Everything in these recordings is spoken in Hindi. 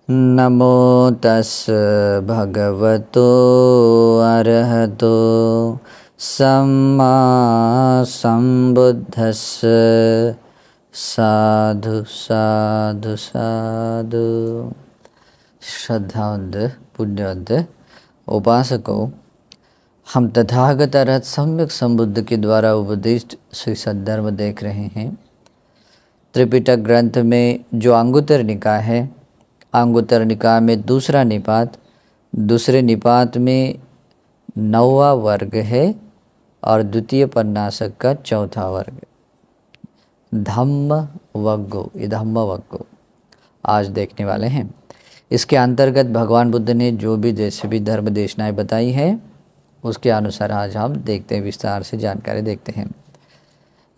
नमो तस् भगवतो अरहतो सम्मा सम्बुद्धस्स। साधु साधु साधु। श्रद्धावंत पुण्यवंत उपासकों, हम तथागत अरहत सम्यक संबुद्ध के द्वारा उपदिष्ट श्री सद्धर्म देख रहे हैं। त्रिपिटक ग्रंथ में जो अंगुत्तर निकाय है, अंगुत्तर निकाय में दूसरा निपात, दूसरे निपात में 9वां वर्ग है और द्वितीय पन्नासक का 4था वर्ग धम्म वग्गो, ये धम्म वग्गो आज देखने वाले हैं। इसके अंतर्गत भगवान बुद्ध ने जो भी जैसे भी धर्म देशनाएं बताई है उसके अनुसार आज हम देखते हैं, विस्तार से जानकारी देखते हैं।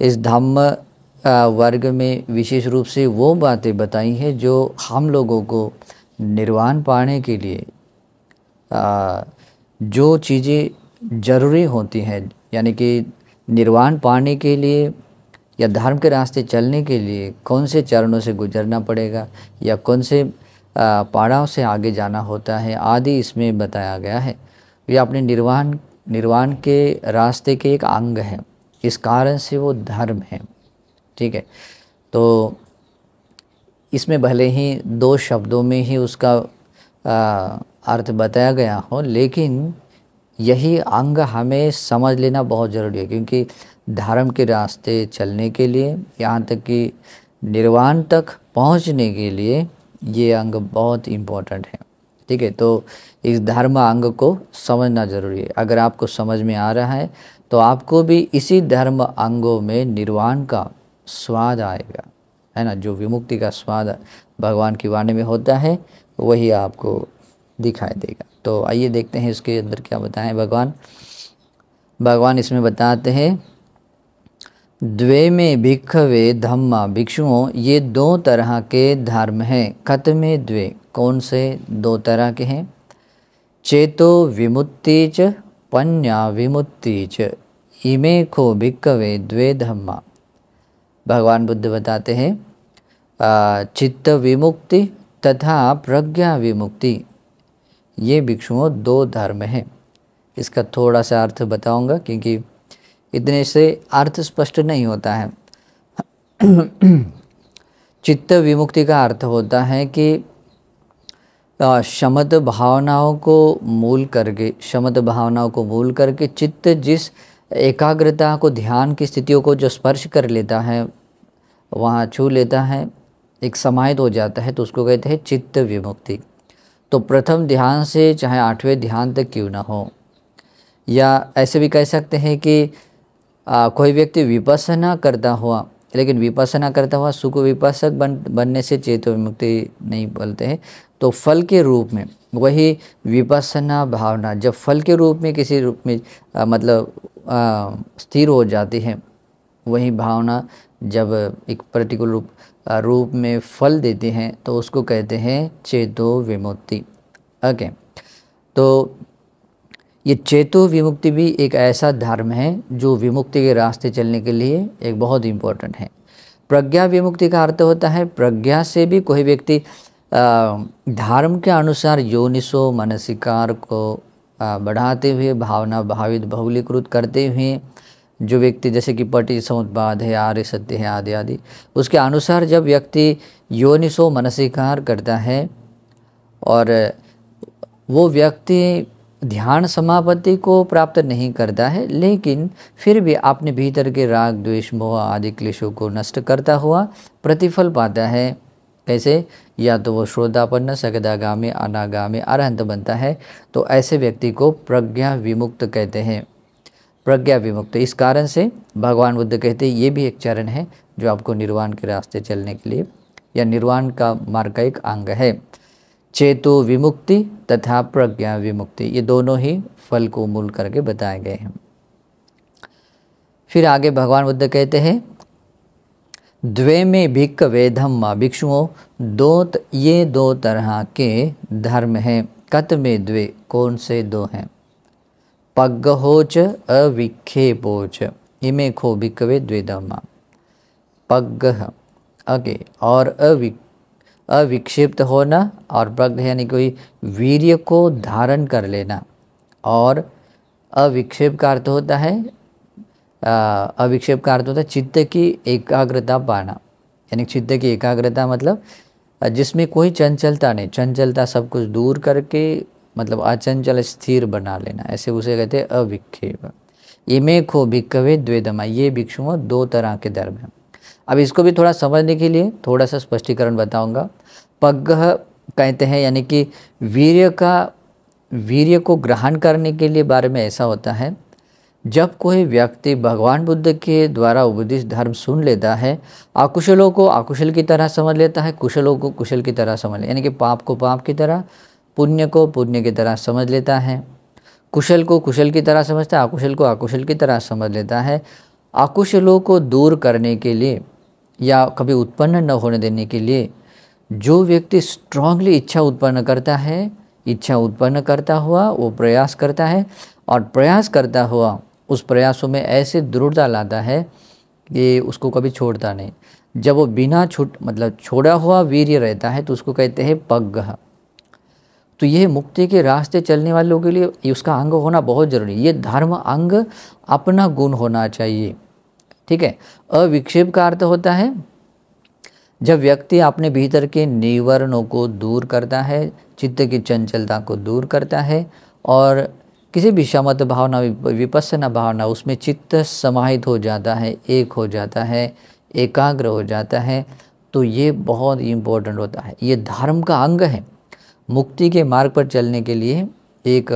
इस धम्म वर्ग में विशेष रूप से वो बातें बताई हैं जो हम लोगों को निर्वाण पाने के लिए जो चीज़ें ज़रूरी होती हैं, यानी कि निर्वाण पाने के लिए या धर्म के रास्ते चलने के लिए कौन से चरणों से गुजरना पड़ेगा या कौन से पड़ाव से आगे जाना होता है आदि इसमें बताया गया है। ये अपने निर्वाण के रास्ते के एक अंग है, इस कारण से वो धर्म है। ठीक है, तो इसमें भले ही 2 शब्दों में ही उसका अर्थ बताया गया हो, लेकिन यही अंग हमें समझ लेना बहुत ज़रूरी है, क्योंकि धर्म के रास्ते चलने के लिए, यहाँ तक कि निर्वाण तक पहुँचने के लिए ये अंग बहुत इम्पोर्टेंट है। ठीक है, तो इस धर्म अंग को समझना ज़रूरी है। अगर आपको समझ में आ रहा है तो आपको भी इसी धर्म अंगों में निर्वाण का स्वाद आएगा, है ना। जो विमुक्ति का स्वाद भगवान की वाणी में होता है वही आपको दिखाई देगा। तो आइए देखते हैं इसके अंदर क्या बताएं भगवान इसमें बताते हैं, द्वे में भिक्खवे धम्मा, भिक्षुओं ये 2 तरह के धर्म हैं। कत में द्वे, कौन से 2 तरह के हैं? चेतो विमुक्ति च पन्या विमुक्ति च, इमे को भिक्खवे द्वे धम्मा। भगवान बुद्ध बताते हैं चित्त विमुक्ति तथा प्रज्ञा विमुक्ति, ये भिक्षुओं 2 धर्म हैं। इसका थोड़ा सा अर्थ बताऊंगा, क्योंकि इतने से अर्थ स्पष्ट नहीं होता है। चित्त विमुक्ति का अर्थ होता है कि शमत भावनाओं को मूल करके चित्त जिस एकाग्रता को, ध्यान की स्थितियों को जो स्पर्श कर लेता है, वहाँ छू लेता है, एक समाहित हो जाता है, तो उसको कहते हैं चित्त विमुक्ति। तो प्रथम ध्यान से चाहे 8वें ध्यान तक क्यों ना हो, या ऐसे भी कह सकते हैं कि कोई व्यक्ति विपස්සना करता हुआ, लेकिन विपස්සना करता हुआ सुख विपස්සक बनने से चेत विमुक्ति नहीं बोलते हैं। तो फल के रूप में वही विपස්සना भावना जब फल के रूप में किसी रूप में स्थिर हो जाती है, वही भावना जब एक पर्टिकुलर रूप में फल देती हैं तो उसको कहते हैं चेतो विमुक्ति। ओके, तो ये चेतो विमुक्ति भी एक ऐसा धर्म है जो विमुक्ति के रास्ते चलने के लिए एक बहुत इम्पोर्टेंट है। प्रज्ञा विमुक्ति का अर्थ होता है, प्रज्ञा से भी कोई व्यक्ति धर्म के अनुसार योनिसो मनसिकार को बढ़ाते हुए, भावना भावित बहुलीकृत करते हुए, जो व्यक्ति जैसे कि पटिसमुत्पाद है, आर्य सत्य है आदि आदि, उसके अनुसार जब व्यक्ति योनिसो मनसिकार करता है और वो व्यक्ति ध्यान समापत्ति को प्राप्त नहीं करता है, लेकिन फिर भी अपने भीतर के राग द्वेष मोह आदि क्लेशों को नष्ट करता हुआ प्रतिफल पाता है। कैसे? या तो वो श्रोतापन्न, सकदागामी, अनागामी, अरहंत बनता है। तो ऐसे व्यक्ति को प्रज्ञा विमुक्त कहते हैं, प्रज्ञा विमुक्त। इस कारण से भगवान बुद्ध कहते हैं ये भी एक चरण है जो आपको निर्वाण के रास्ते चलने के लिए या निर्वाण का मार्ग का एक अंग है। चेतो विमुक्ति तथा प्रज्ञा विमुक्ति, ये दोनों ही फल को मूल करके बताए गए हैं। फिर आगे भगवान बुद्ध कहते हैं, द्वे में भिक्खवे धम्मा, भिक्षुओं ये 2 तरह के धर्म हैं। कत में द्वे, कौन से 2 हैं? पग्गहोच अविक्षेपोच, इमे खो भिक्खवे द्वे धम्मा। पग्गह, ओके, और अविक्षिप्त होना, और प्रज्ञ यानी कोई वीर्य को धारण कर लेना, और अविक्षेप का अर्थ होता है अविक्षेप का अर्थ होता है चित्त की एकाग्रता पाना। यानी चित्त की एकाग्रता मतलब जिसमें कोई चंचलता नहीं, चंचलता सब कुछ दूर करके मतलब अचंचल स्थिर बना लेना, ऐसे उसे कहते हैं अविक्षेप। इमे खो भिक्खवे द्वेदमा, ये भिक्षुओं दो तरह के धर्म हैं। अब इसको भी थोड़ा समझने के लिए थोड़ा सा स्पष्टीकरण बताऊंगा। पग्गह कहते हैं यानी कि वीर्य को ग्रहण करने के लिए बारे में ऐसा होता है, जब कोई व्यक्ति भगवान बुद्ध के द्वारा उपदिष्ट धर्म सुन लेता है, अकुशलों को अकुशल की तरह समझ लेता है, कुशलों को कुशल की तरह समझ लेता है, यानी कि पाप को पाप की तरह, पुण्य को पुण्य की तरह समझ लेता है, कुशल को कुशल की तरह समझता है, अकुशल को अकुशल की तरह समझ लेता है। अकुशलों को दूर करने के लिए या कभी उत्पन्न न होने देने के लिए जो व्यक्ति स्ट्रांगली इच्छा उत्पन्न करता है, इच्छा उत्पन्न करता हुआ वो प्रयास करता है, और प्रयास करता हुआ उस प्रयासों में ऐसे दृढ़ता लाता है कि उसको कभी छोड़ता नहीं। जब वो बिना छोड़ा हुआ वीर्य रहता है तो उसको कहते हैं पग्गह। तो ये मुक्ति के रास्ते चलने वालों के लिए उसका अंग होना बहुत जरूरी है। ये धर्म अंग अपना गुण होना चाहिए, ठीक है। अविक्षेप का अर्थ होता है जब व्यक्ति अपने भीतर के निवरणों को दूर करता है, चित्त की चंचलता को दूर करता है, और किसी भी शमत भावना विपස්සना भावना उसमें चित्त समाहित हो जाता है, एक हो जाता है, एकाग्र हो जाता है, तो ये बहुत इम्पोर्टेंट होता है। ये धर्म का अंग है। मुक्ति के मार्ग पर चलने के लिए एक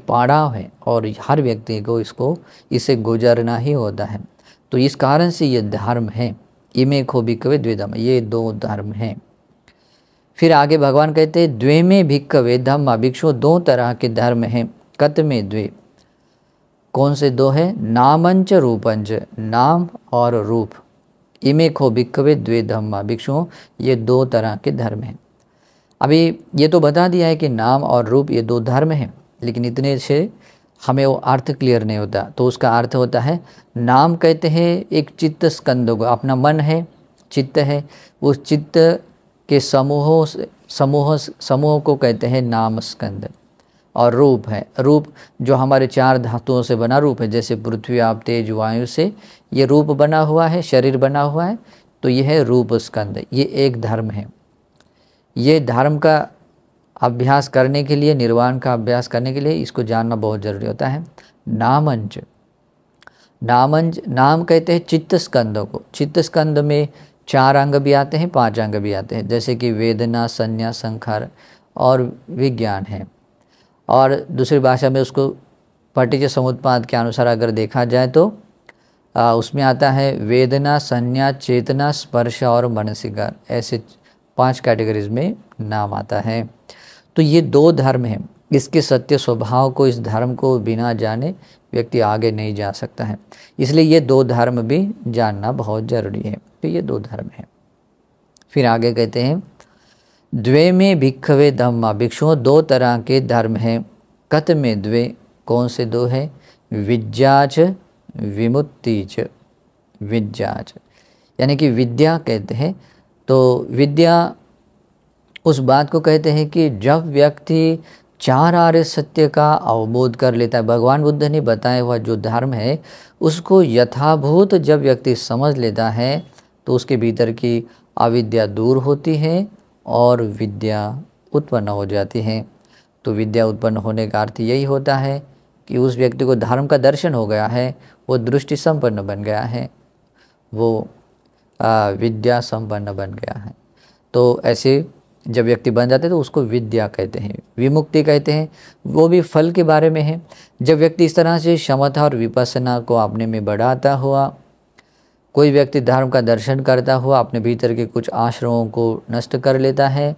पड़ाव है, और हर व्यक्ति को इसे गुजरना ही होता है। तो इस कारण से ये धर्म है। इमे खो भिक्खवे द्वेदम, ये दो धर्म हैं। फिर आगे भगवान कहते हैं द्वे में भिक्खवे धम्मा, भिक्षुओं दो तरह के धर्म हैं। कत में द्वे, कौन से दो है? नामंच रूपंच, नाम और रूप। इमे खो भिक्खवे द्वे धम्मा, भिक्षुओं ये दो तरह के धर्म हैं। अभी ये तो बता दिया है कि नाम और रूप ये दो धर्म हैं, लेकिन इतने से हमें वो अर्थ क्लियर नहीं होता। तो उसका अर्थ होता है, नाम कहते हैं एक चित्त स्कंद को, अपना मन है, चित्त है, उस चित्त के समूह को कहते हैं नाम स्कंद। और रूप है, रूप जो हमारे चार धातुओं से बना रूप है, जैसे पृथ्वी आप तेज वायु से ये रूप बना हुआ है, शरीर बना हुआ है, तो यह है रूप स्कंद। ये एक धर्म है। ये धर्म का अभ्यास करने के लिए, निर्वाण का अभ्यास करने के लिए इसको जानना बहुत ज़रूरी होता है। नामंच, नाम कहते हैं चित्त स्कंदों को। चित्त स्कंद में 4 अंग भी आते हैं, 5 अंग भी आते हैं, जैसे कि वेदना, संज्ञा, संखार और विज्ञान है। और दूसरी भाषा में उसको पटिज समुत्पाद के अनुसार अगर देखा जाए तो उसमें आता है वेदना, संज्ञा, चेतना, स्पर्श और मनसिकार, ऐसे 5 कैटेगरीज में नाम आता है। तो ये 2 धर्म हैं। इसके सत्य स्वभाव को, इस धर्म को बिना जाने व्यक्ति आगे नहीं जा सकता है। इसलिए ये 2 धर्म भी जानना बहुत ज़रूरी है। तो ये 2 धर्म हैं। फिर आगे कहते हैं द्वे में भिक्खवे धम्मा, भिक्षुओं 2 तरह के धर्म हैं। कत में द्वे, कौन से 2 है? विद्याच विमुक्तिच। विद्याच यानी कि विद्या कहते हैं, तो विद्या उस बात को कहते हैं कि जब व्यक्ति 4 आर्य सत्य का अवबोध कर लेता है, भगवान बुद्ध ने बताया हुआ जो धर्म है उसको यथाभूत जब व्यक्ति समझ लेता है तो उसके भीतर की अविद्या दूर होती है और विद्या उत्पन्न हो जाती है। तो विद्या उत्पन्न होने का अर्थ यही होता है कि उस व्यक्ति को धर्म का दर्शन हो गया है, वो दृष्टि संपन्न बन गया है, वो विद्या संपन्न बन गया है। तो ऐसे जब व्यक्ति बन जाते हैं तो उसको विद्या कहते हैं। विमुक्ति कहते हैं, वो भी फल के बारे में है। जब व्यक्ति इस तरह से समता और विपස්සना को अपने में बढ़ाता हुआ, कोई व्यक्ति धर्म का दर्शन करता हुआ अपने भीतर के कुछ आश्रमों को नष्ट कर लेता है,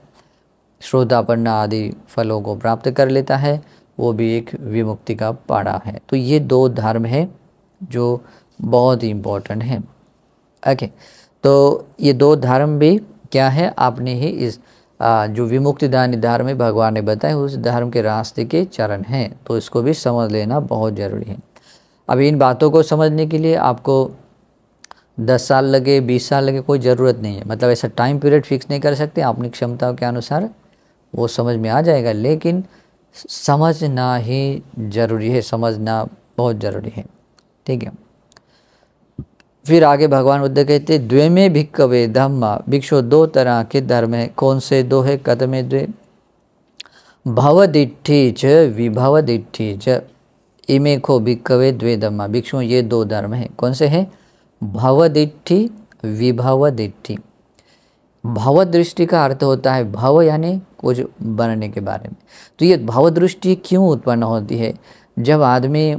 श्रोतापन्न आदि फलों को प्राप्त कर लेता है, वो भी एक विमुक्ति का पाड़ा है। तो ये 2 धर्म हैं जो बहुत ही इम्पोर्टेंट हैं। ओके, तो ये 2 धर्म भी क्या है, आपने ही इस जो विमुक्तिदानी धर्म है भगवान ने बताया, उस धर्म के रास्ते के चरण हैं। तो इसको भी समझ लेना बहुत ज़रूरी है। अब इन बातों को समझने के लिए आपको 10 साल लगे, 20 साल लगे, कोई ज़रूरत नहीं है। मतलब ऐसा टाइम पीरियड फिक्स नहीं कर सकते, अपनी क्षमताओं के अनुसार वो समझ में आ जाएगा, लेकिन समझना ही ज़रूरी है, समझना बहुत ज़रूरी है। ठीक है। फिर आगे भगवान बुद्ध कहते द्वेमे भिक्खवे धम्मा, भिक्षु 2 तरह के धर्म है। कौन से 2 है? कदमे द्वे भवदिट्ठी च विभवदिट्ठी च, इमे को भिक्खवे द्वे धम्मा। भिक्षु ये 2 धर्म है। कौन से है? भवदिट्ठी, विभवदिट्ठी। भव दृष्टि का अर्थ होता है भव यानी कुछ बनने के बारे में। तो ये भव दृष्टि क्यों उत्पन्न होती है? जब आदमी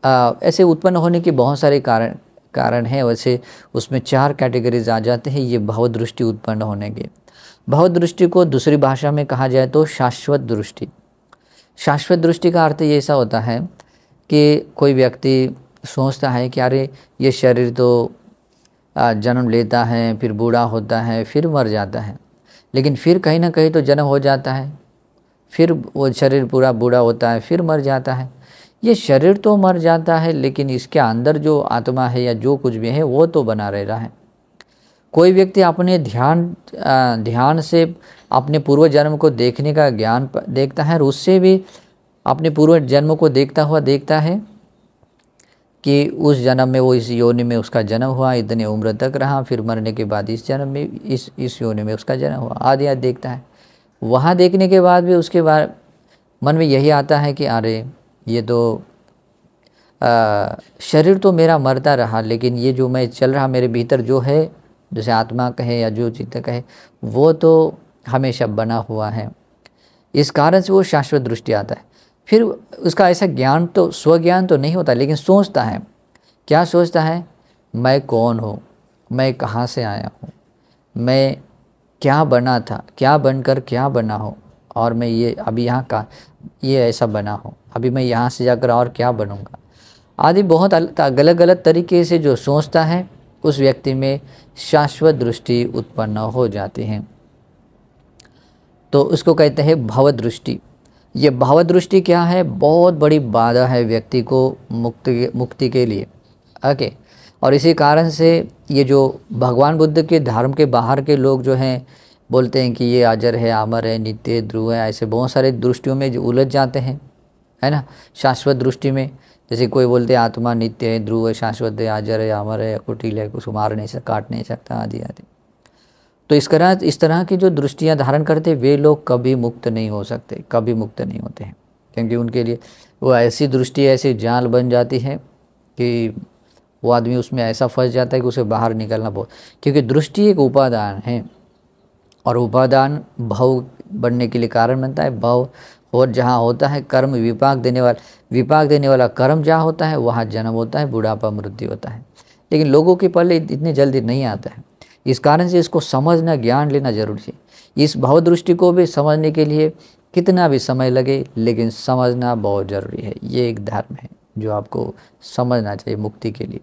ऐसे उत्पन्न होने के बहुत सारे कारण है। वैसे उसमें 4 कैटेगरीज आ जाते हैं ये भव दृष्टि उत्पन्न होने के। भव दृष्टि को दूसरी भाषा में कहा जाए तो शाश्वत दृष्टि। शाश्वत दृष्टि का अर्थ ये ऐसा होता है कि कोई व्यक्ति सोचता है कि अरे ये शरीर तो जन्म लेता है, फिर बूढ़ा होता है, फिर मर जाता है, लेकिन फिर कहीं ना कहीं तो जन्म हो जाता है, फिर वो शरीर पूरा बूढ़ा होता है, फिर मर जाता है। ये शरीर तो मर जाता है, लेकिन इसके अंदर जो आत्मा है या जो कुछ भी है वो तो बना रह रहा है। कोई व्यक्ति अपने ध्यान से अपने पूर्व जन्म को देखने का ज्ञान देखता है और उससे भी अपने पूर्व जन्म को देखता हुआ देखता है कि उस जन्म में वो इस योनि में उसका जन्म हुआ, इतनी उम्र तक रहा, फिर मरने के बाद इस जन्म में इस योनि में उसका जन्म हुआ, आदि आदि देखता है। वहाँ देखने के बाद भी उसके बाद मन में यही आता है कि अरे ये तो शरीर तो मेरा मरता रहा, लेकिन ये जो मैं चल रहा मेरे भीतर जो है, जैसे आत्मा कहे या जो चित्त कहे, वो तो हमेशा बना हुआ है। इस कारण से वो शाश्वत दृष्टि आता है। फिर उसका ऐसा ज्ञान तो स्वज्ञान तो नहीं होता, लेकिन सोचता है। क्या सोचता है? मैं कौन हूँ, मैं कहाँ से आया हूँ, मैं क्या बना था, क्या बनकर क्या बना हूँ, और मैं ये अभी यहाँ का ये ऐसा बना हूँ, अभी मैं यहाँ से जाकर और क्या बनूँगा, आदि बहुत अलग अलग तरीके से जो सोचता है उस व्यक्ति में शाश्वत दृष्टि उत्पन्न हो जाती है। तो उसको कहते हैं भव दृष्टि। ये भाव दृष्टि क्या है? बहुत बड़ी बाधा है व्यक्ति को मुक्ति के लिए। ओके। और इसी कारण से ये जो भगवान बुद्ध के धर्म के बाहर के लोग जो हैं बोलते हैं कि ये अजर है, अमर है, नित्य, ध्रुव है, ऐसे बहुत सारे दृष्टियों में जो उलझ जाते हैं, है ना। शाश्वत दृष्टि में जैसे कोई बोलते हैं आत्मा नित्य है, ध्रुव है, शाश्वत है, अजर है, अमर है, कुटिल है, कुछ मार नहीं सकता, काट नहीं सकता, आदि आदि। तो इस तरह की जो दृष्टियाँ धारण करते वे लोग कभी मुक्त नहीं हो सकते, कभी मुक्त नहीं होते हैं, क्योंकि उनके लिए वो ऐसी दृष्टि ऐसी जाल बन जाती है कि वो आदमी उसमें ऐसा फंस जाता है कि उसे बाहर निकलना बहुत, क्योंकि दृष्टि एक उपादान है और उपादान भव बनने के लिए कारण बनता है। भव और जहाँ होता है कर्म विपाक देने वाला कर्म जहाँ होता है वहाँ जन्म होता है, बुढ़ापा, मृत्यु होता है। लेकिन लोगों के पल्ले इतनी जल्दी नहीं आता है। इस कारण से इसको समझना, ज्ञान लेना जरूरी है। इस भाव दृष्टि को भी समझने के लिए कितना भी समय लगे, लेकिन समझना बहुत ज़रूरी है। ये एक धर्म है जो आपको समझना चाहिए मुक्ति के लिए।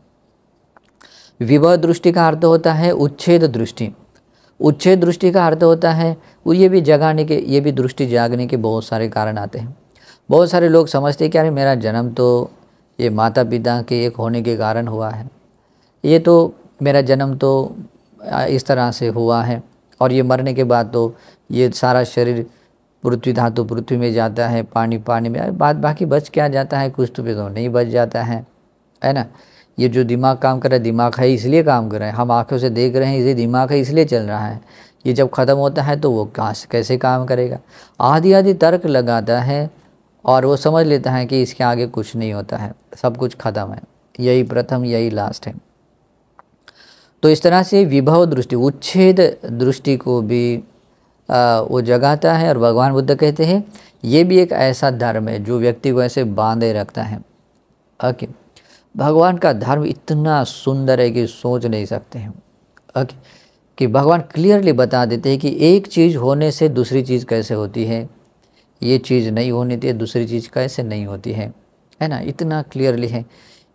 विभव दृष्टि का अर्थ होता है उच्छेद दृष्टि। उच्छेद दृष्टि का अर्थ होता है वो ये भी दृष्टि जागने के बहुत सारे कारण आते हैं। बहुत सारे लोग समझते हैं कि अरे मेरा जन्म तो ये माता पिता के एक होने के कारण हुआ है, ये तो मेरा जन्म तो इस तरह से हुआ है, और ये मरने के बाद तो ये सारा शरीर पृथ्वी धातु पृथ्वी में जाता है, पानी पानी में, बाकी बच क्या जाता है, कुछ तो भी तो नहीं बच जाता है ना। ये जो दिमाग काम कर रहा है, दिमाग है इसलिए काम कर रहा है, हम आंखों से देख रहे हैं इसलिए दिमाग है इसलिए चल रहा है। ये जब ख़त्म होता है तो वो कैसे काम करेगा, आदि आदि तर्क लगाता है और वो समझ लेता है कि इसके आगे कुछ नहीं होता है, सब कुछ ख़त्म है, यही प्रथम यही लास्ट है। तो इस तरह से विभव दृष्टि, उच्छेद दृष्टि को भी वो जगाता है। और भगवान बुद्ध कहते हैं ये भी एक ऐसा धर्म है जो व्यक्ति को ऐसे बांधे रखता है। ओके, भगवान का धर्म इतना सुंदर है कि सोच नहीं सकते हैं। ओके, कि भगवान क्लियरली बता देते हैं कि एक चीज़ होने से दूसरी चीज़ कैसे होती है, ये चीज़ नहीं होनी थी दूसरी चीज़ कैसे नहीं होती है ना। इतना क्लियरली है।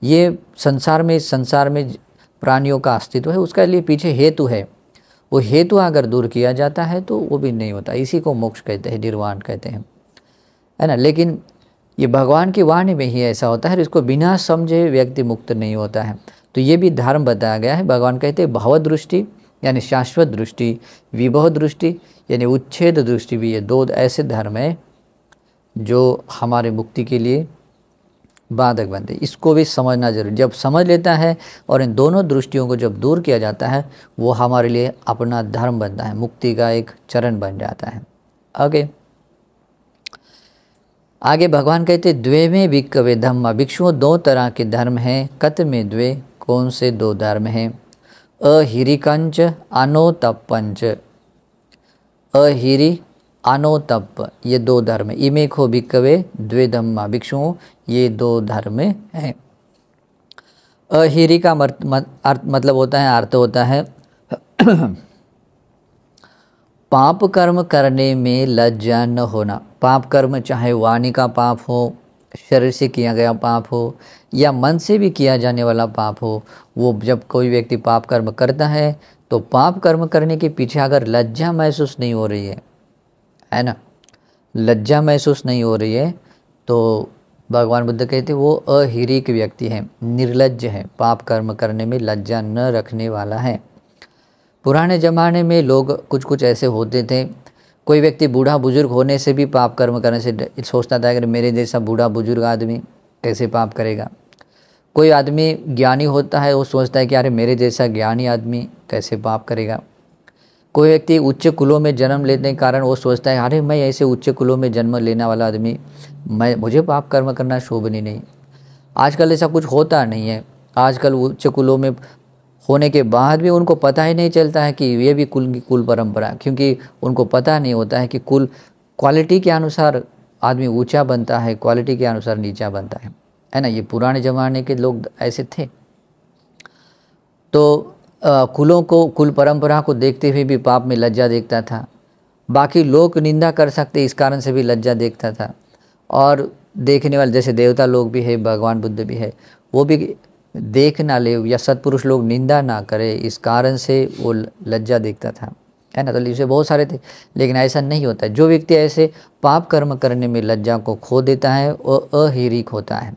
ये संसार में प्राणियों का अस्तित्व है, उसका लिए पीछे हेतु है, वो हेतु अगर दूर किया जाता है तो वो भी नहीं होता। इसी को मोक्ष कहते हैं, निर्वाण कहते हैं, है ना। लेकिन ये भगवान की वाणी में ही ऐसा होता है, इसको बिना समझे व्यक्ति मुक्त नहीं होता है। तो ये भी धर्म बताया गया है। भगवान कहते हैं भव दृष्टि यानी शाश्वत दृष्टि, विभव दृष्टि यानी उच्छेद दृष्टि भी, ये दो ऐसे धर्म है जो हमारे मुक्ति के लिए बाधक बनते। इसको भी समझना जरूरी। जब समझ लेता है और इन दोनों दृष्टियों को जब दूर किया जाता है, वो हमारे लिए अपना धर्म बनता है, मुक्ति का एक चरण बन जाता है। आगे भगवान कहते द्वे में भिक्खवे धम्मा, भिक्षुओं दो तरह के धर्म हैं। कत में द्वे, कौन से दो धर्म हैं? अहिरिकंच अनोतपंच, अहिरी अनोतप, ये दो धर्म। इमे खो भिक्खवे द्वे धम्मा, भिक्षुओं ये दो धर्म हैं। अहिरी का मतलब होता है, अर्थ होता है पाप कर्म करने में लज्जा न होना। पाप कर्म चाहे वाणी का पाप हो, शरीर से किया गया पाप हो, या मन से भी किया जाने वाला पाप हो, वो जब कोई व्यक्ति पाप कर्म करता है तो पाप कर्म करने के पीछे अगर लज्जा महसूस नहीं हो रही है ना, लज्जा महसूस नहीं हो रही है, तो भगवान बुद्ध कहते वो अहिरिक व्यक्ति है, निर्लज्ज है, पाप कर्म करने में लज्जा न रखने वाला है। पुराने ज़माने में लोग कुछ ऐसे होते थे, कोई व्यक्ति बूढ़ा बुजुर्ग होने से भी पाप कर्म करने से सोचता था अगर मेरे जैसा बूढ़ा बुजुर्ग आदमी कैसे पाप करेगा। कोई आदमी ज्ञानी होता है, वो सोचता है कि अरे मेरे जैसा ज्ञानी आदमी कैसे पाप करेगा। कोई व्यक्ति उच्च कुलों में जन्म लेने के कारण वो सोचता है अरे मैं ऐसे उच्च कुलों में जन्म लेने वाला आदमी, मुझे पाप कर्म करना शोभनीय नहीं। आजकल ऐसा कुछ होता नहीं है। आजकल उच्च कुलों में होने के बाद भी उनको पता ही नहीं चलता है कि ये भी कुल की कुल परंपरा, क्योंकि उनको पता नहीं होता है कि कुल क्वालिटी के अनुसार आदमी ऊंचा बनता है, क्वालिटी के अनुसार नीचा बनता है ना। ये पुराने ज़माने के लोग ऐसे थे। तो कुलों को, कुल परंपरा को देखते हुए भी पाप में लज्जा देखता था। बाकी लोग निंदा कर सकते इस कारण से भी लज्जा देखता था। और देखने वाले जैसे देवता लोग भी है, भगवान बुद्ध भी है, वो भी देख ना ले या सत्पुरुष लोग निंदा ना करे इस कारण से वो लज्जा देखता था, है ना। तो इसे बहुत सारे थे, लेकिन ऐसा नहीं होता है। जो व्यक्ति ऐसे पाप कर्म करने में लज्जा को खो देता है वो अहिरिक होता है।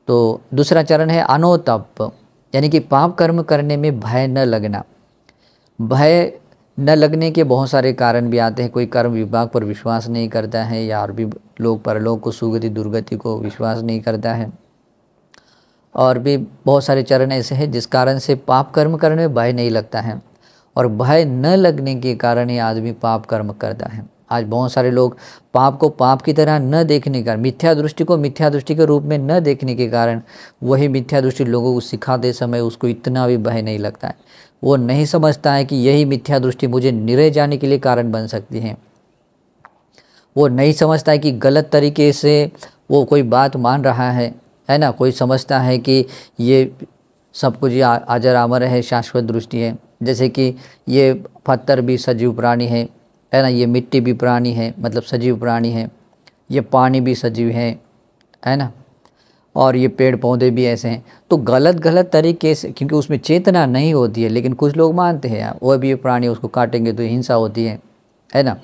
तो दूसरा चरण है अनोतप, यानी कि पाप कर्म करने में भय न लगना। भय न लगने के बहुत सारे कारण भी आते हैं। कोई कर्म विभाग पर विश्वास नहीं करता है, या और भी लोग परलोक को, सुगति दुर्गति को विश्वास नहीं करता है। और भी बहुत सारे चरण ऐसे हैं जिस कारण से पाप कर्म करने में भय नहीं लगता है, और भय न लगने के कारण ही आदमी पाप कर्म करता है। आज बहुत सारे लोग पाप को पाप की तरह न देखने का, मिथ्या दृष्टि को मिथ्या दृष्टि के रूप में न देखने के कारण वही मिथ्या दृष्टि लोगों को सिखाते समय उसको इतना भी भय नहीं लगता है। वो नहीं समझता है कि यही मिथ्या दृष्टि मुझे निरे जाने के लिए कारण बन सकती है। वो नहीं समझता है कि गलत तरीके से वो कोई बात मान रहा है ना। कोई समझता है कि ये सब कुछ अजर अमर है, शाश्वत दृष्टि है, जैसे कि ये पत्थर भी सजीव प्राणी है ना, ये मिट्टी भी प्राणी है, मतलब सजीव प्राणी है, ये पानी भी सजीव है ना, और ये पेड़ पौधे भी ऐसे हैं। तो गलत तरीके से, क्योंकि उसमें चेतना नहीं होती है, लेकिन कुछ लोग मानते हैं वो भी प्राणी, उसको काटेंगे तो हिंसा होती है ना।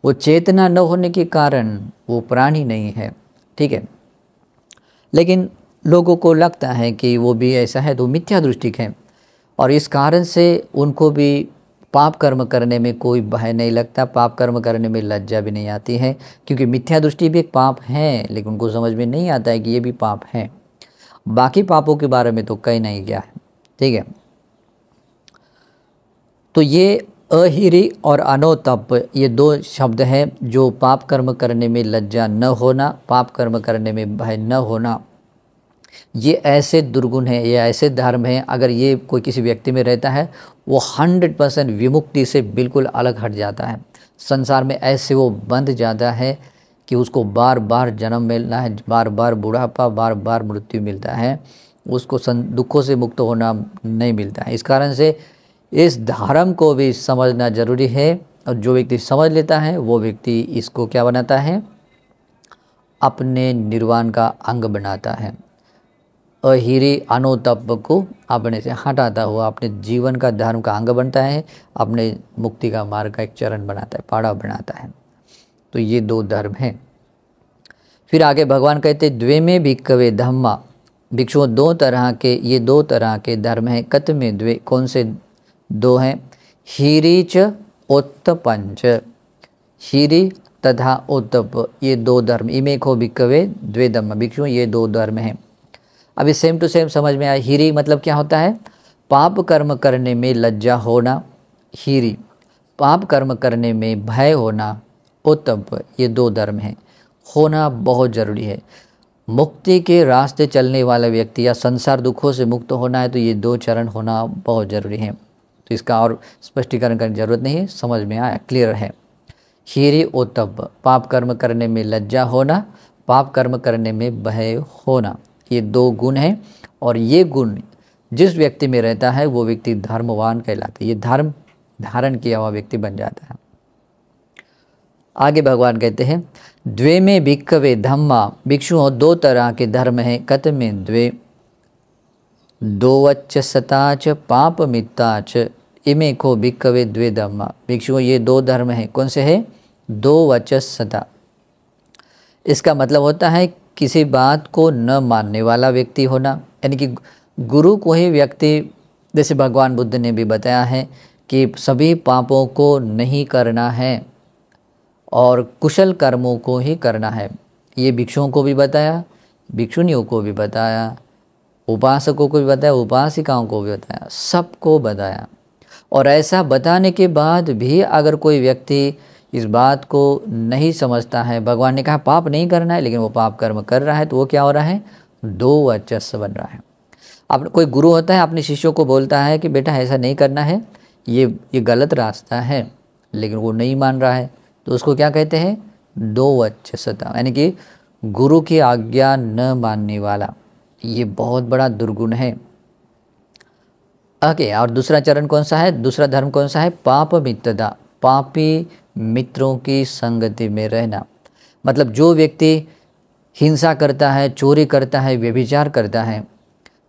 वो चेतना न होने के कारण वो प्राणी नहीं है, ठीक है। लेकिन लोगों को लगता है कि वो भी ऐसा है, तो मिथ्या दृष्टि है, और इस कारण से उनको भी पाप कर्म करने में कोई भय नहीं लगता, पाप कर्म करने में लज्जा भी नहीं आती है, क्योंकि मिथ्या दृष्टि भी एक पाप है, लेकिन उनको समझ में नहीं आता है कि ये भी पाप है। बाकी पापों के बारे में तो कहीं नहीं गया है, ठीक है। तो ये अहिरी और अनोतप, ये दो शब्द हैं जो पाप कर्म करने में लज्जा न होना, पाप कर्म करने में भय न होना, ये ऐसे दुर्गुण हैं, ये ऐसे धर्म हैं, अगर ये कोई किसी व्यक्ति में रहता है वो 100% विमुक्ति से बिल्कुल अलग हट जाता है। संसार में ऐसे वो बंध जाता है कि उसको बार बार जन्म मिलना है, बार बार बुढ़ापा, बार बार मृत्यु मिलता है, उसको दुखों से मुक्त होना नहीं मिलता है। इस कारण से इस धर्म को भी समझना जरूरी है, और जो व्यक्ति समझ लेता है वो व्यक्ति इसको क्या बनाता है, अपने निर्वाण का अंग बनाता है। अहिरी अनोतप को अपने से हटाता हुआ अपने जीवन का धर्म का अंग बनता है, अपने मुक्ति का मार्ग का एक चरण बनाता है, पाड़ा बनाता है। तो ये दो धर्म हैं। फिर आगे भगवान कहते द्वे में भिक्खवे धम्मा, भिक्षुओं ये दो तरह के धर्म हैं। कतमे द्वे, कौन से दो हैं? हीरी च उत्तपंच, हीरी तथा उत्तप, ये दो धर्म। इमे को भिक्खवे द्वे धम्म, भिक्षुओं ये दो धर्म हैं। अभी सेम टू सेम समझ में आया। हीरी मतलब क्या होता है? पाप कर्म करने में लज्जा होना, हीरी। पाप कर्म करने में भय होना, उत्तप, ये दो धर्म हैं। होना बहुत ज़रूरी है। मुक्ति के रास्ते चलने वाला व्यक्ति या संसार दुखों से मुक्त होना है तो ये दो चरण होना बहुत ज़रूरी है। तो इसका और स्पष्टीकरण करने की जरूरत नहीं है, समझ में आया, क्लियर है। हीरी उत्तप, पाप कर्म करने में लज्जा होना, पाप कर्म करने में भय होना, ये दो गुण हैं। और ये गुण जिस व्यक्ति में रहता है वो व्यक्ति धर्मवान कहलाता है। ये धर्म धारण किया हुआ व्यक्ति बन जाता है। आगे भगवान कहते हैं द्वे में भिक्खवे धम्मा, भिक्षुओं दो तरह के धर्म हैं। कतमे द्वे, दो वचसताच पाप मित्ताच, इमे को भिक्खवे द्वे धम्मा, भिक्षुओं ये दो धर्म हैं। कौन से हैं? दो वचसता, इसका मतलब होता है किसी बात को न मानने वाला व्यक्ति होना, यानी कि गुरु को ही व्यक्ति, जैसे भगवान बुद्ध ने भी बताया है कि सभी पापों को नहीं करना है और कुशल कर्मों को ही करना है। ये भिक्षुओं को भी बताया, भिक्षुनियों को भी बताया, उपासकों को भी बताया, उपासिकाओं को भी बताया, सबको बताया। और ऐसा बताने के बाद भी अगर कोई व्यक्ति इस बात को नहीं समझता है, भगवान ने कहा पाप नहीं करना है लेकिन वो पाप कर्म कर रहा है, तो वो क्या हो रहा है? दो वचस बन रहा है। अब कोई गुरु होता है अपने शिष्यों को बोलता है कि बेटा ऐसा नहीं करना है, ये गलत रास्ता है, लेकिन वो नहीं मान रहा है, तो उसको क्या कहते हैं? दो वचसता, यानी कि गुरु की आज्ञा न मानने वाला, ये बहुत बड़ा दुर्गुण है। ओके, और दूसरा चरण कौन सा है? दूसरा धर्म कौन सा है? पाप मित्रता, पापी मित्रों की संगति में रहना। मतलब जो व्यक्ति हिंसा करता है, चोरी करता है, व्यभिचार करता है,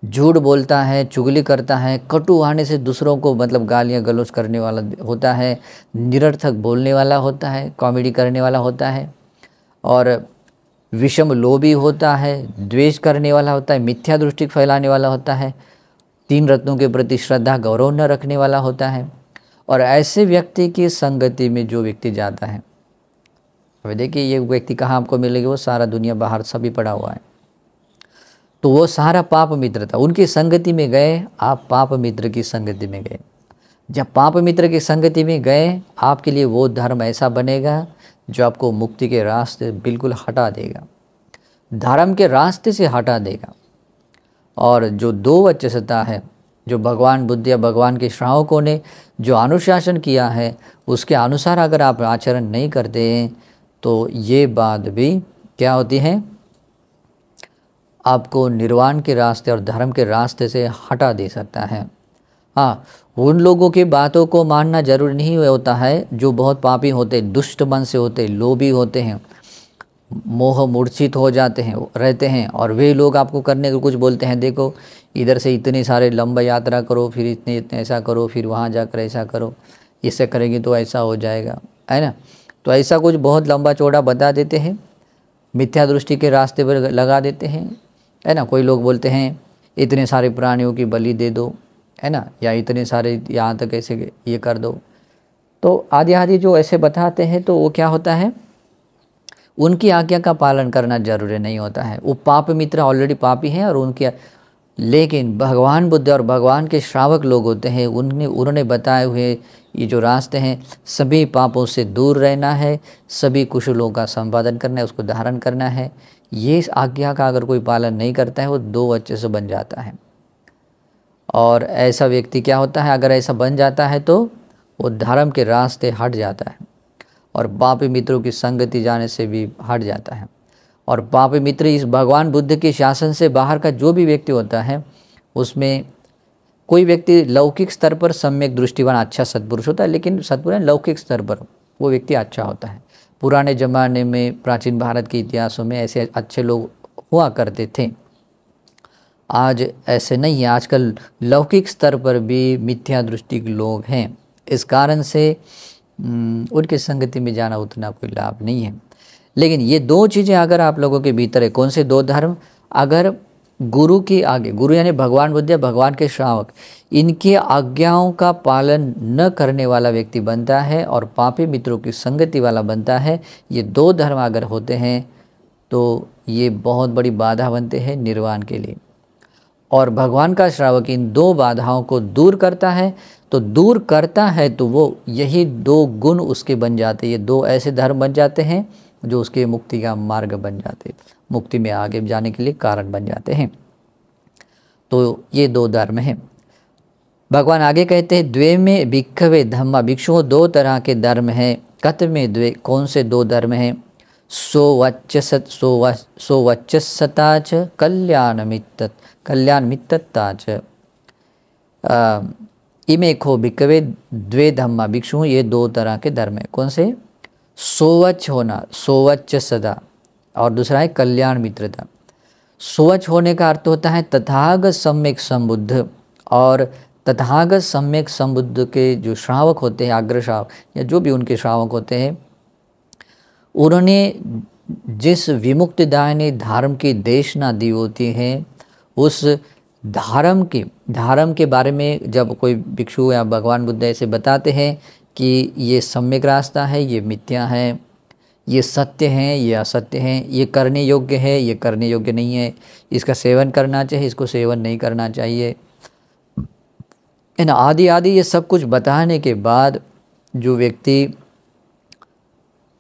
झूठ बोलता है, चुगली करता है, कटु वाणी से दूसरों को मतलब गालियाँ गलौज करने वाला होता है, निरर्थक बोलने वाला होता है, कॉमेडी करने वाला होता है, और विषम लोभी होता है, द्वेष करने वाला होता है, मिथ्या दृष्टि फैलाने वाला होता है, तीन रत्नों के प्रति श्रद्धा गौरव न रखने वाला होता है। और ऐसे व्यक्ति की संगति में जो व्यक्ति जाता है, अब देखिए ये व्यक्ति कहाँ आपको मिलेगा? वो सारा दुनिया बाहर सभी पड़ा हुआ है, तो वो सारा पाप मित्र था। उनकी संगति में गए, आप पाप मित्र की संगति में गए। जब पाप मित्र की संगति में गए, आपके लिए वो धर्म ऐसा बनेगा जो आपको मुक्ति के रास्ते बिल्कुल हटा देगा, धर्म के रास्ते से हटा देगा। और जो दो वचसता है, जो भगवान बुद्ध या भगवान के श्रावकों ने जो अनुशासन किया है, उसके अनुसार अगर आप आचरण नहीं करते हैं तो ये बात भी क्या होती है? आपको निर्वाण के रास्ते और धर्म के रास्ते से हटा दे सकता है। हाँ, उन लोगों की बातों को मानना जरूरी नहीं होता है जो बहुत पापी होते, दुष्ट मन से होते, लोभी होते हैं, मोह मूर्छित हो जाते हैं, रहते हैं, और वे लोग आपको करने को कुछ बोलते हैं, देखो इधर से इतनी सारे लंबा यात्रा करो, फिर इतने इतने ऐसा करो, फिर वहाँ जाकर ऐसा करो, इससे करेंगे तो ऐसा हो जाएगा, है ना। तो ऐसा कुछ बहुत लंबा चौड़ा बता देते हैं, मिथ्या दृष्टि के रास्ते पर लगा देते हैं, है ना। कोई लोग बोलते हैं इतने सारे प्राणियों की बलि दे दो, है ना, या इतने सारे यहाँ तक ऐसे ये कर दो। तो आदि आदि जो ऐसे बताते हैं, तो वो क्या होता है? उनकी आज्ञा का पालन करना जरूरी नहीं होता है। वो पाप मित्र ऑलरेडी पापी हैं और उनके, लेकिन भगवान बुद्ध और भगवान के श्रावक लोग होते हैं, उन्होंने बताए हुए ये जो रास्ते हैं, सभी पापों से दूर रहना है, सभी कुशलों का संपादन करना है, उसको धारण करना है। ये आज्ञा का अगर कोई पालन नहीं करता है, वो दो वच्चे से बन जाता है। और ऐसा व्यक्ति क्या होता है? अगर ऐसा बन जाता है तो वो धर्म के रास्ते हट जाता है और पापी मित्रों की संगति जाने से भी हट जाता है। और पापी मित्र इस भगवान बुद्ध के शासन से बाहर का जो भी व्यक्ति होता है, उसमें कोई व्यक्ति लौकिक स्तर पर सम्यक दृष्टिवान अच्छा सत्पुरुष होता है, लेकिन सत्पुरुष लौकिक स्तर पर वो व्यक्ति अच्छा होता है। पुराने ज़माने में, प्राचीन भारत के इतिहासों में ऐसे अच्छे लोग हुआ करते थे। आज ऐसे नहीं है, आजकल लौकिक स्तर पर भी मिथ्या दृष्टि के लोग हैं। इस कारण से उनकी संगति में जाना उतना कोई लाभ नहीं है। लेकिन ये दो चीज़ें अगर आप लोगों के भीतर है, कौन से दो धर्म? अगर गुरु की आगे, गुरु यानी भगवान बुद्ध या भगवान के श्रावक, इनकी आज्ञाओं का पालन न करने वाला व्यक्ति बनता है और पापी मित्रों की संगति वाला बनता है। ये दो धर्म अगर होते हैं तो ये बहुत बड़ी बाधा बनते हैं निर्वाण के लिए। और भगवान का श्रावक इन दो बाधाओं को दूर करता है, तो दूर करता है तो वो यही दो गुण उसके बन जाते हैं। ये दो ऐसे धर्म बन जाते हैं जो उसके मुक्ति का मार्ग बन जाते हैं, मुक्ति में आगे जाने के लिए कारण बन जाते हैं। तो ये दो धर्म हैं। भगवान आगे कहते हैं द्वे में भिक्खवे धम्मा, भिक्षुओं दो तरह के धर्म हैं। कत में द्वे, कौन से दो धर्म हैं? सोवच्चसता च कल्याण मित्तता च इमे खो भिक्खवे द्वे धम्मा, भिक्षु ये दो तरह के धर्म है। कौन से? सोवच होना, सोवच्च सदा, और दूसरा है कल्याण मित्रता। सोवच होने का अर्थ होता है तथागत सम्यक संबुद्ध, और तथागत सम्यक संबुद्ध के जो श्रावक होते हैं, अग्र श्रावक या जो भी उनके श्रावक होते हैं, उन्होंने जिस विमुक्तिदायिनी धर्म की देशना दी होती है, उस धर्म के बारे में जब कोई भिक्षु या भगवान बुद्ध ऐसे बताते हैं कि ये सम्यक रास्ता है, ये मिथ्या है, ये सत्य है, ये असत्य है, ये करने योग्य है, ये करने योग्य नहीं है, इसका सेवन करना चाहिए, इसको सेवन नहीं करना चाहिए, है ना, आदि आदि ये सब कुछ बताने के बाद जो व्यक्ति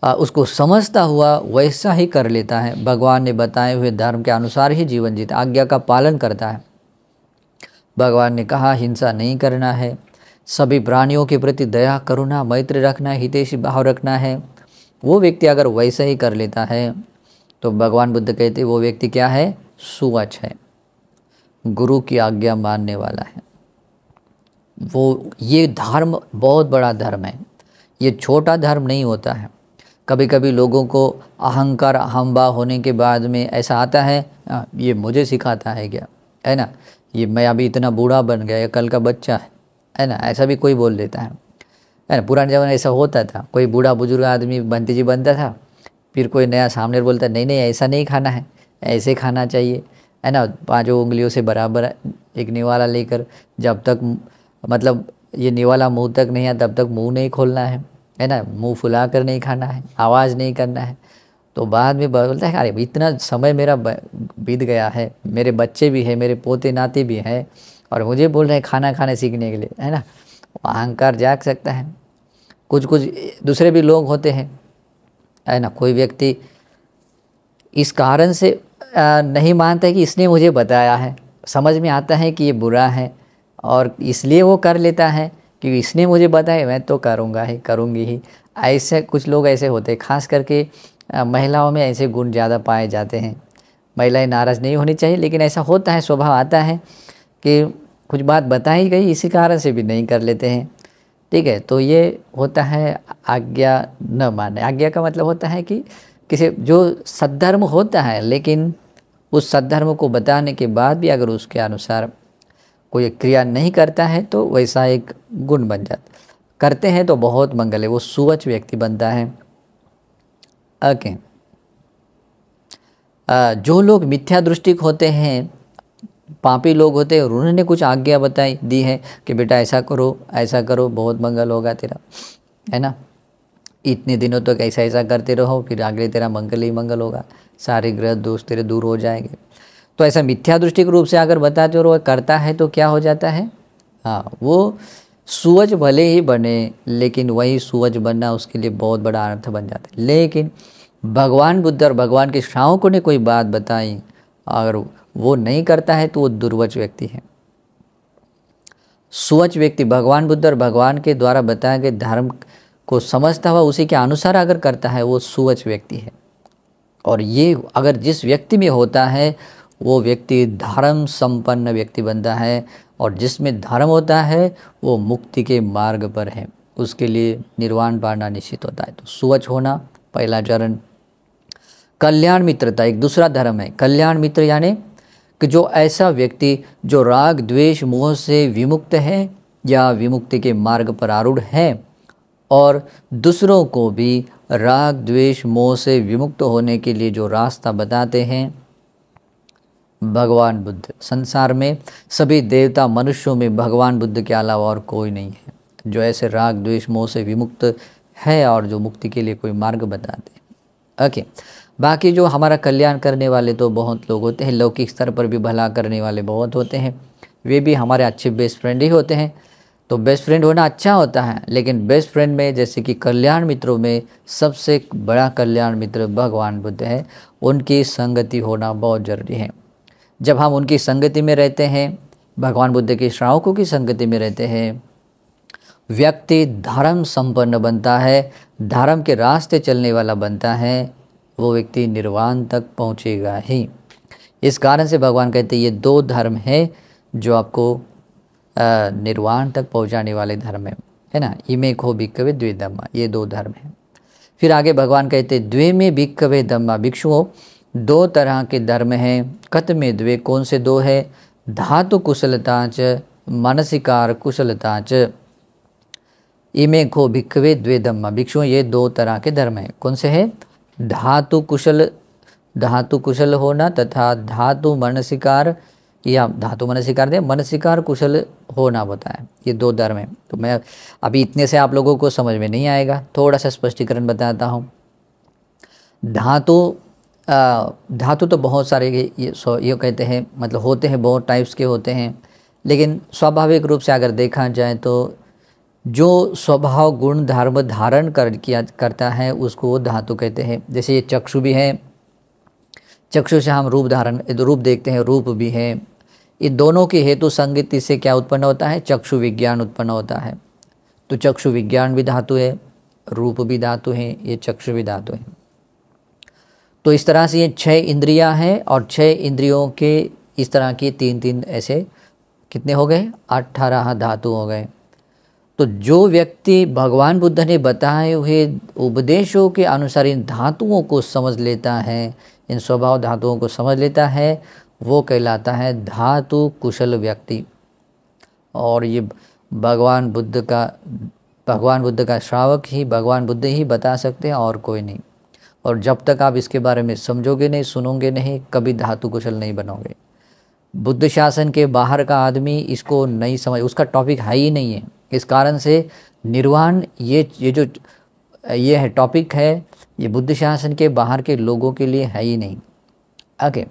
उसको समझता हुआ वैसा ही कर लेता है, भगवान ने बताए हुए धर्म के अनुसार ही जीवन जीता, आज्ञा का पालन करता है। भगवान ने कहा हिंसा नहीं करना है, सभी प्राणियों के प्रति दया करुणा मैत्री रखना है, हितैषी भाव रखना है, वो व्यक्ति अगर वैसा ही कर लेता है तो भगवान बुद्ध कहते वो व्यक्ति क्या है? सुवच है, गुरु की आज्ञा मानने वाला है। वो ये धर्म बहुत बड़ा धर्म है, ये छोटा धर्म नहीं होता है। कभी कभी लोगों को अहंकार अहंभा होने के बाद में ऐसा आता है, ये मुझे सिखाता है क्या, है ना, ये मैं अभी इतना बूढ़ा बन गया, कल का बच्चा है ना, ऐसा भी कोई बोल देता है ना। पुराने ज़माने ऐसा होता था, कोई बूढ़ा बुजुर्ग आदमी बनती जी बनता था, फिर कोई नया सामने बोलता नहीं नहीं ऐसा नहीं खाना है, ऐसे खाना चाहिए, है ना, पांचों उंगलियों से बराबर एक निवाला लेकर, जब तक मतलब ये निवाला मुंह तक नहीं है तब तक मुंह नहीं खोलना है ना, मुंह फुला कर नहीं खाना है, आवाज़ नहीं करना है। तो बाद में बोलता है अरे इतना समय मेरा बीत गया है, मेरे बच्चे भी हैं, मेरे पोते नाते भी हैं, और मुझे बोल रहे हैं खाना खाने सीखने के लिए, है ना। अहंकार जाग सकता है। कुछ दूसरे भी लोग होते हैं, है ना, कोई व्यक्ति इस कारण से नहीं मानता है कि इसने मुझे बताया है, समझ में आता है कि ये बुरा है और इसलिए वो कर लेता है कि इसने मुझे बताया मैं तो करूँगा ही करूँगी ही। ऐसे कुछ लोग ऐसे होते हैं, खास करके महिलाओं में ऐसे गुण ज़्यादा पाए जाते हैं। महिलाएं नाराज़ नहीं होनी चाहिए, लेकिन ऐसा होता है, स्वभाव आता है कि कुछ बात बताई गई इसी कारण से भी नहीं कर लेते हैं। ठीक है, तो ये होता है आज्ञा न माने। आज्ञा का मतलब होता है कि किसी जो सद्धर्म होता है, लेकिन उस सद्धर्म को बताने के बाद भी अगर उसके अनुसार कोई क्रिया नहीं करता है तो वैसा एक गुण बन जाता है। करते हैं तो बहुत मंगल है, वो सुवच व्यक्ति बनता है। ओके, जो लोग मिथ्या दृष्टिक होते हैं, पापी लोग होते हैं, और उन्होंने कुछ आज्ञा बताई दी है कि बेटा ऐसा करो बहुत मंगल होगा तेरा, है ना, इतने दिनों तक ऐसा ऐसा करते रहो, फिर आगे तेरा मंगल ही मंगल होगा, सारे ग्रह दोष तेरे दूर हो जाएंगे। तो ऐसा मिथ्या दृष्टिक रूप से अगर बताते और वह करता है तो क्या हो जाता है? हाँ, वो सुवच भले ही बने, लेकिन वही सुवच बनना उसके लिए बहुत बड़ा अर्थ बन जाता है। लेकिन भगवान बुद्ध और भगवान के श्रावकों ने कोई बात बताई, अगर वो नहीं करता है तो वो दुर्वच व्यक्ति है। सुवच व्यक्ति भगवान बुद्ध और भगवान के द्वारा बताए गए धर्म को समझता हुआ उसी के अनुसार अगर करता है, वो सुवच व्यक्ति है। और ये अगर जिस व्यक्ति में होता है वो व्यक्ति धर्म संपन्न व्यक्ति बनता है, और जिसमें धर्म होता है वो मुक्ति के मार्ग पर है, उसके लिए निर्वाण पाना निश्चित होता है। तो सुवच होना पहला चरण। कल्याण मित्रता एक दूसरा धर्म है। कल्याण मित्र यानी कि जो ऐसा व्यक्ति जो राग द्वेष मोह से विमुक्त है या विमुक्ति के मार्ग पर आरूढ़ है, और दूसरों को भी राग द्वेष मोह से विमुक्त होने के लिए जो रास्ता बताते हैं, भगवान बुद्ध। संसार में सभी देवता मनुष्यों में भगवान बुद्ध के अलावा और कोई नहीं है जो ऐसे राग द्वेष मोह से विमुक्त है और जो मुक्ति के लिए कोई मार्ग बताते हैं। ओके, बाकी जो हमारा कल्याण करने वाले तो बहुत लोग होते हैं, लौकिक स्तर पर भी भला करने वाले बहुत होते हैं, वे भी हमारे अच्छे बेस्ट फ्रेंड ही होते हैं। तो बेस्ट फ्रेंड होना अच्छा होता है, लेकिन बेस्ट फ्रेंड में जैसे कि कल्याण मित्रों में सबसे बड़ा कल्याण मित्र भगवान बुद्ध है, उनकी संगति होना बहुत ज़रूरी है। जब हम उनकी संगति में रहते हैं, भगवान बुद्ध के श्रावकों की संगति में रहते हैं, व्यक्ति धर्म संपन्न बनता है, धर्म के रास्ते चलने वाला बनता है, वो व्यक्ति निर्वाण तक पहुँचेगा ही। इस कारण से भगवान कहते हैं ये दो धर्म है जो आपको निर्वाण तक पहुंचाने वाले धर्म है ना। इमे को भिक्खवे द्वे धम्मा, ये दो धर्म है। फिर आगे भगवान कहते द्वे में भिक्खवे धम्मा, भिक्षुओं दो तरह के धर्म हैं। कत में द्वे, कौन से दो है? धातु कुशलता च मानसिकार कुशलता च। इमे को भिक्खवे द्वे धम्मा, भिक्षुओं ये दो तरह के धर्म हैं। कौन से है? धातु कुशल होना तथा धातु मनसिकार, या धातु मनसिकार दे मनसिकार कुशल होना होता है, ये दो धर्म है। तो मैं अभी इतने से आप लोगों को समझ में नहीं आएगा, थोड़ा सा स्पष्टीकरण बताता हूँ। धातु तो बहुत सारे ये कहते हैं, मतलब होते हैं, बहुत टाइप्स के होते हैं, लेकिन स्वाभाविक रूप से अगर देखा जाए तो जो स्वभाव गुण धर्म धारण करता है उसको धातु कहते हैं। जैसे ये चक्षु भी है, चक्षु से हम रूप देखते हैं, रूप भी है। इन दोनों की हेतु संगति से क्या उत्पन्न होता है? चक्षु विज्ञान उत्पन्न होता है। तो चक्षु विज्ञान भी धातु है, रूप भी धातु है, ये चक्षु भी धातु है। तो इस तरह से ये 6 इंद्रियां हैं और 6 इंद्रियों के इस तरह की 3-3 ऐसे कितने हो गए? 18 धातु हो गए। तो जो व्यक्ति भगवान बुद्ध ने बताए हुए उपदेशों के अनुसार इन धातुओं को समझ लेता है, इन स्वभाव धातुओं को समझ लेता है, वो कहलाता है धातु कुशल व्यक्ति। और ये भगवान बुद्ध का श्रावक ही भगवान बुद्ध ही बता सकते हैं और कोई नहीं। और जब तक आप इसके बारे में समझोगे नहीं, सुनोगे नहीं, कभी धातु कुशल नहीं बनोगे। बुद्ध शासन के बाहर का आदमी इसको नहीं समझ, उसका टॉपिक है ही नहीं है। इस कारण से निर्वाण ये है टॉपिक है, ये बुद्ध शासन के बाहर के लोगों के लिए है ही नहीं। ओके,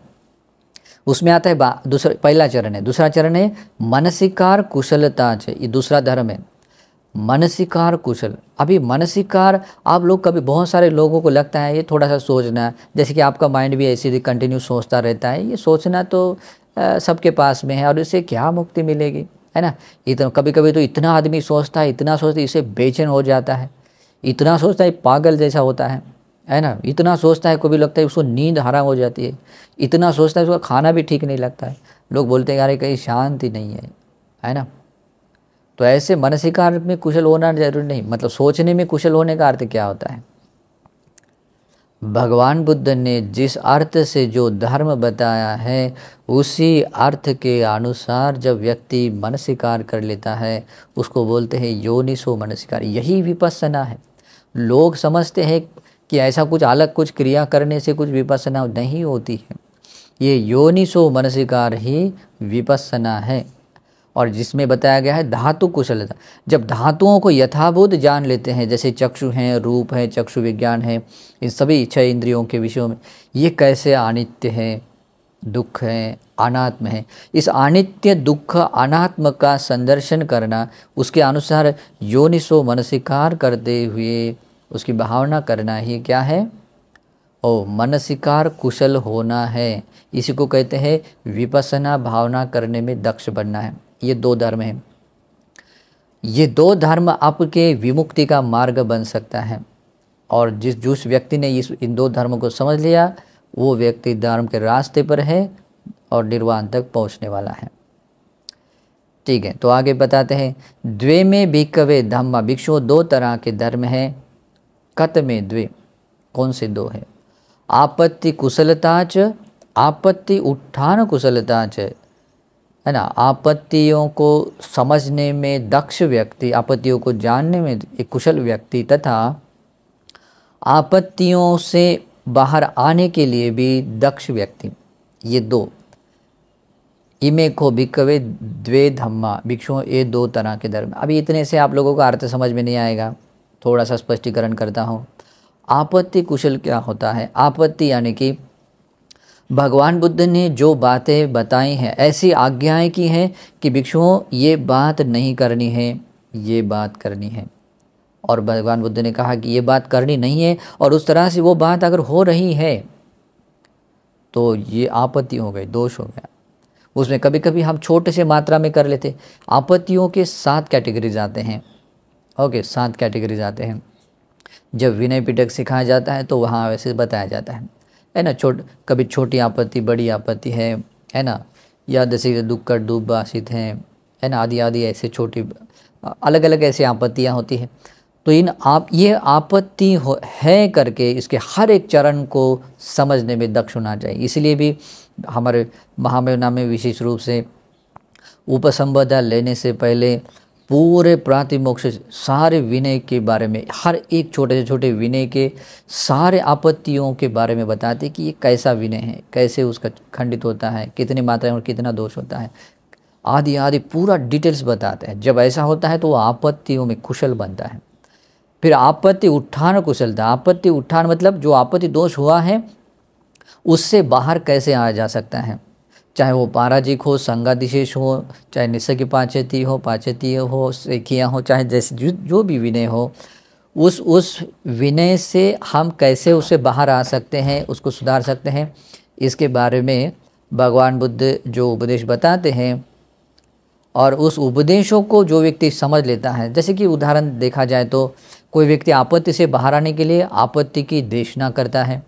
उसमें आता है पहला चरण है। दूसरा चरण है मानसिकार कुशलता, ये दूसरा धर्म है, मानसिकार कुशल। अभी मानसिकार आप लोग कभी, बहुत सारे लोगों को लगता है ये थोड़ा सा सोचना, जैसे कि आपका माइंड भी ऐसे कंटिन्यू सोचता रहता है, ये सोचना तो सबके पास में है और इससे क्या मुक्ति मिलेगी, है ना। इतना कभी कभी तो इतना आदमी सोचता है, इतना सोचता है, इससे बेचैन हो जाता है, इतना सोचता है पागल जैसा होता है ना। इतना सोचता है, कभी लगता है उसको नींद हराम हो जाती है, इतना सोचता है उसका खाना भी ठीक नहीं लगता है। लोग बोलते हैं यार कहीं शांति नहीं है ना। तो ऐसे मानसिकार में कुशल होना जरूरी नहीं, मतलब सोचने में कुशल होने का अर्थ क्या होता है? भगवान बुद्ध ने जिस अर्थ से जो धर्म बताया है उसी अर्थ के अनुसार जब व्यक्ति मनसिकार कर लेता है उसको बोलते हैं योनिसो मनसिकार। यही विपस्सना है। लोग समझते हैं कि ऐसा कुछ अलग कुछ क्रिया करने से कुछ विपस्सना नहीं होती है, ये योनिसो मनसिकार ही विपस्सना है। और जिसमें बताया गया है धातु कुशलता, जब धातुओं को यथाभूत जान लेते हैं, जैसे चक्षु हैं, रूप है, चक्षु विज्ञान है, इन सभी 6 इंद्रियों के विषयों में ये कैसे अनित्य है, दुख है, अनात्म है, इस अनित्य दुख अनात्म का संदर्शन करना, उसके अनुसार योनिसो मनसिकार करते हुए उसकी भावना करना ही क्या है? ओ मनसिकार कुशल होना है। इसी को कहते हैं विपස්සना, भावना करने में दक्ष बनना है। ये 2 धर्म हैं। ये 2 धर्म आपके विमुक्ति का मार्ग बन सकता है। और जिस व्यक्ति ने इन 2 धर्मों को समझ लिया वो व्यक्ति धर्म के रास्ते पर है और निर्वाण तक पहुंचने वाला है। ठीक है, तो आगे बताते हैं द्वे में भिक्खवे धम्मा, भिक्षुओं 2 तरह के धर्म हैं। कत में द्वे, कौन से 2 है? आपत्ति कुशलता च, आपत्ति उत्थान कुशलता च, है ना। आपत्तियों को समझने में दक्ष व्यक्ति, आपत्तियों को जानने में एक कुशल व्यक्ति, तथा आपत्तियों से बाहर आने के लिए भी दक्ष व्यक्ति, ये 2। इमे को भिक्खवे द्वे धम्मा, भिक्षुओं ये दो तरह के धर्म। अभी इतने से आप लोगों का अर्थ समझ में नहीं आएगा, थोड़ा सा स्पष्टीकरण करता हूँ। आपत्ति कुशल क्या होता है? आपत्ति यानी कि भगवान बुद्ध ने जो बातें बताई हैं, ऐसी आज्ञाएं की हैं कि भिक्षुओं ये बात नहीं करनी है, ये बात करनी है। और भगवान बुद्ध ने कहा कि ये बात करनी नहीं है, और उस तरह से वो बात अगर हो रही है तो ये आपत्ति हो गई, दोष हो गया। उसमें कभी कभी हम छोटे से मात्रा में कर लेते। आपत्तियों के 7 कैटेगरीज आते हैं। ओके, 7 कैटेगरीज आते हैं। जब विनय पिटक सिखाया जाता है तो वहाँ वैसे बताया जाता है ना। कभी छोटी आपत्ति, बड़ी आपत्ति है ना, या जैसे दुक्कड़ डूब आशित है ना, आदि आदि ऐसे छोटी अलग अलग ऐसी आपत्तियाँ होती हैं। तो ये आपत्ति है करके इसके हर एक चरण को समझने में दक्ष होना चाहिए। इसलिए भी हमारे महामहिमा में विशेष रूप से उपसंपदा लेने से पहले पूरे प्रातिमोक्ष सारे विनय के बारे में, हर एक छोटे से छोटे विनय के सारे आपत्तियों के बारे में बताते कि ये कैसा विनय है, कैसे उसका खंडित होता है, कितनी मात्रा में और कितना दोष होता है, आदि आदि पूरा डिटेल्स बताते हैं। जब ऐसा होता है तो वो आपत्तियों में कुशल बनता है। फिर आपत्ति उत्थान कुशलता। आपत्ति उत्थान मतलब जो आपत्ति दोष हुआ है उससे बाहर कैसे आया जा सकता है, चाहे वो पाराजिक हो, संगादिशेष हो, चाहे निसर्ग पाचेती हो, पाचेतीय हो, सेखिया हो, चाहे जैसे जो भी विनय हो, उस विनय से हम कैसे उससे बाहर आ सकते हैं, उसको सुधार सकते हैं, इसके बारे में भगवान बुद्ध जो उपदेश बताते हैं। और उस उपदेशों को जो व्यक्ति समझ लेता है, जैसे कि उदाहरण देखा जाए तो कोई व्यक्ति आपत्ति से बाहर आने के लिए आपत्ति की देशना करता है।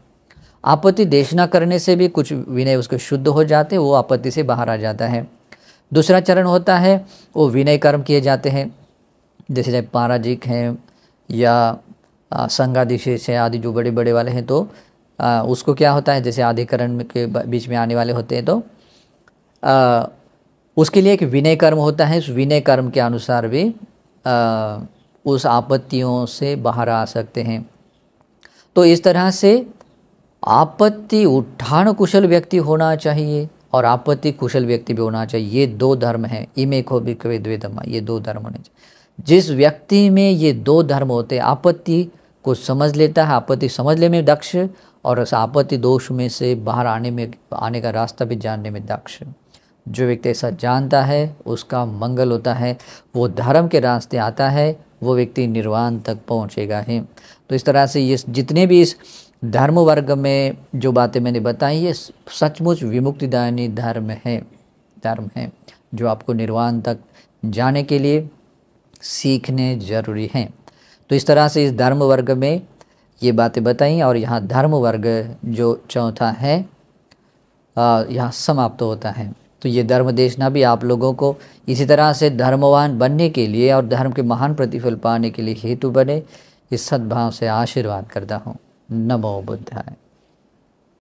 आपत्ति देशना करने से भी कुछ विनय उसके शुद्ध हो जाते हैं, वो आपत्ति से बाहर आ जाता है। दूसरा चरण होता है वो विनय कर्म किए जाते हैं, जैसे चाहे पाराजिक हैं या संगादिशेष है आदि जो बड़े बड़े वाले हैं, तो उसको क्या होता है, जैसे अधिकरण के बीच में आने वाले होते हैं, तो उसके लिए एक विनय कर्म होता है। उस विनय कर्म के अनुसार भी उस आपत्तियों से बाहर आ सकते हैं। तो इस तरह से आपत्ति उत्थान कुशल व्यक्ति होना चाहिए और आपत्ति कुशल व्यक्ति भी होना चाहिए। ये 2 धर्म हैं। इमे को भिक्खवे द्वे धम्मा, ये 2 धर्म होने चाहिए। जिस व्यक्ति में ये 2 धर्म होते हैं, आपत्ति को समझ लेता है, आपत्ति समझ लेने में दक्ष, और उस आपत्ति दोष में से बाहर आने का रास्ता भी जानने में दक्ष। जो व्यक्ति ऐसा जानता है उसका मंगल होता है, वो धर्म के रास्ते आता है, वो व्यक्ति निर्वाण तक पहुँचेगा है। तो इस तरह से ये जितने भी इस धर्म वर्ग में जो बातें मैंने बताई, ये सचमुच विमुक्तिदायनी धर्म है जो आपको निर्वाण तक जाने के लिए सीखने जरूरी हैं। तो इस तरह से इस धर्म वर्ग में ये बातें बताई, और यहाँ धर्म वर्ग जो चौथा है यहाँ समाप्त होता है। तो ये धर्म देशना भी आप लोगों को इसी तरह से धर्मवान बनने के लिए और धर्म के महान प्रतिफल पाने के लिए हेतु बने, इस सद्भाव से आशीर्वाद करता हूँ। नमो बुद्धाय।